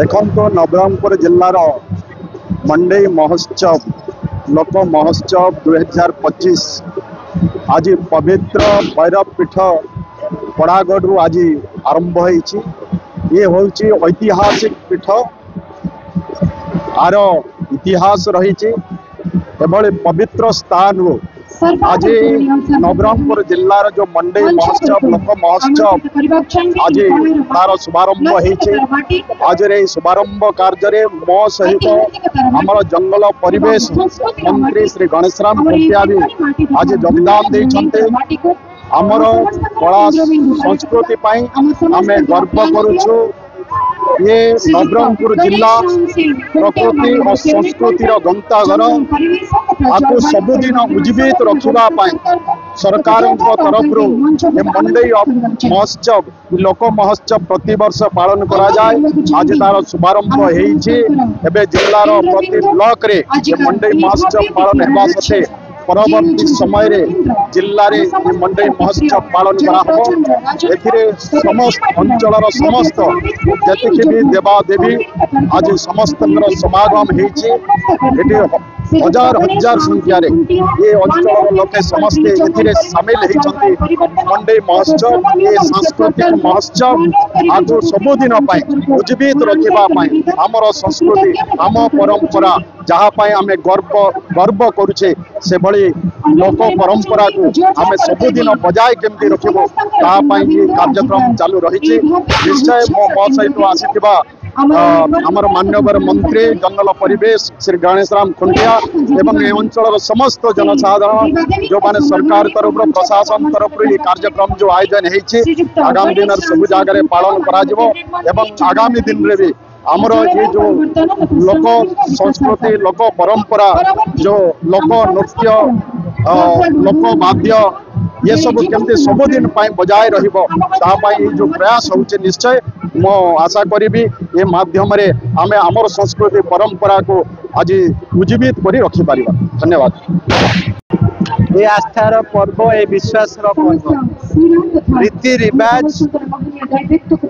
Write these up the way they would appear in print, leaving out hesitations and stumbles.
देखो नवरंगपुर जिलार मंडई महोत्सव लोक महोत्सव 2025 आज पवित्र भैरव पीठ पड़ागढ़ आज आरंभ होती। ये हूँ ऐतिहासिक पीठ आर इतिहास रही पवित्र स्थान आज नवरंगपुर जिलार जो मंडई महोत्सव लोक महोत्सव आज तार शुभारंभ होती। आज शुभारंभ कार्य मो सहित आमर जंगल परिवेश मंत्री श्री गणेशराम खुंटिया भी आज योगदान देते। आमर कला संस्कृति आम गर्व करुचु। ये नवरंगपुर जिला प्रकृति और संस्कृतिर गंताघर आपको सबुदिन उज्जीवित रखा सरकार तरफ मंडई महोत्सव लोक महोत्सव प्रति वर्ष पालन करा जाए। आज तार शुभारंभ होबे जिलार प्रति ब्लॉक रे मंडई महोत्सव पालन होगा सत्ते परवर्ती समय जिले में मंडई महोत्सव पालन करा समस्त अंचल समस्त जी भी देवादेवी आज समस्त समागम होती। हजार हजार संख्यार ये अंचल लोके समस्ते सामिल होती। मंडई महोत्सव ये सांस्कृतिक महोत्सव आज सबुदिन उज्जीवित रखापी आमर संस्कृति आम परंपरा जहाँपाई आम गर्व करुचे से भली लोक परंपरा को आम सबुदिन बजाय केमती रखबो कार्यक्रम चालू रही। निश्चय मो सहित आसीथिबा आमर मान्यवर मंत्री जंगल परिवेश श्री गणेशराम खुंटिया एवं ए अंचल समस्त जनसाधारण जो माने सरकार तरफ प्रशासन तरफ ये कार्यक्रम जो आयोजन होती आगामी दिन सब जगह पालन करा आगामी दिन में भी आमर ये जो लोक संस्कृति लोक परंपरा जो लोक नृत्य लोक वाद्य ये सब केमती सबुदिन बजाय रही जो प्रयास होचे निश्चय मो आशा करी ये माध्यम रे आमे आमर संस्कृति परंपरा को आज उज्जीवित करी रखी पारिबा। धन्यवाद। ये आस्थार पर्व ये विश्वास पर्व रीति रिवाज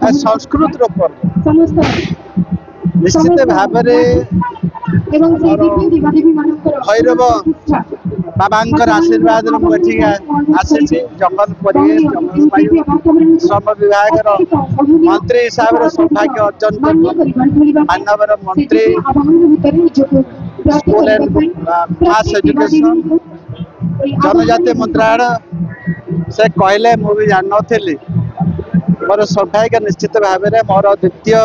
संस्कृत पर्व निश्चित भाव भैरव बाबा आशीर्वाद आसी जगन परिवेश जलवायु श्रम विभाग मंत्री हिसाब से सौभाग्य अर्जन कर मानवर मंत्री स्कूल एंड मास एजुकेशन जनजाति मंत्रालय से कहले मुझे जान नी मोर सौभाग्य निश्चित भाव में मोर द्वितीय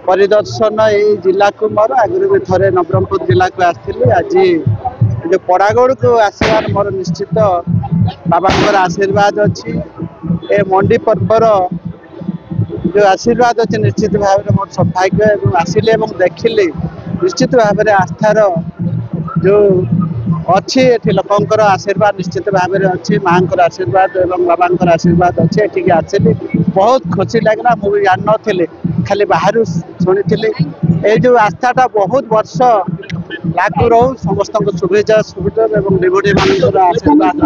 परिदर्शन ये जिला को मोर आगुरी भी थे नवरंगपुर जिला को आसती। आज जो पड़ागढ़ को आसबार मोर निश्चित बाबा आशीर्वाद अच्छी ए मंडी पर्वर जो आशीर्वाद अच्छे निश्चित भाव में मोर सौभाग्य आसिले देखिली निश्चित भाव में आस्थार जो अच्छी ये लोकंर आशीर्वाद निश्चित भाव में अच्छी माँ आशीर्वाद एवं बाबा आशीर्वाद अच्छे ये आसिली बहुत खुशी लगला। मुझे जान नी खाली बाहर शुणी ये जो आस्थाटा बहुत वर्ष लागू रो समस्त शुभेच्छा सुविधा एवं डिवोटी मान आशीर्वाद।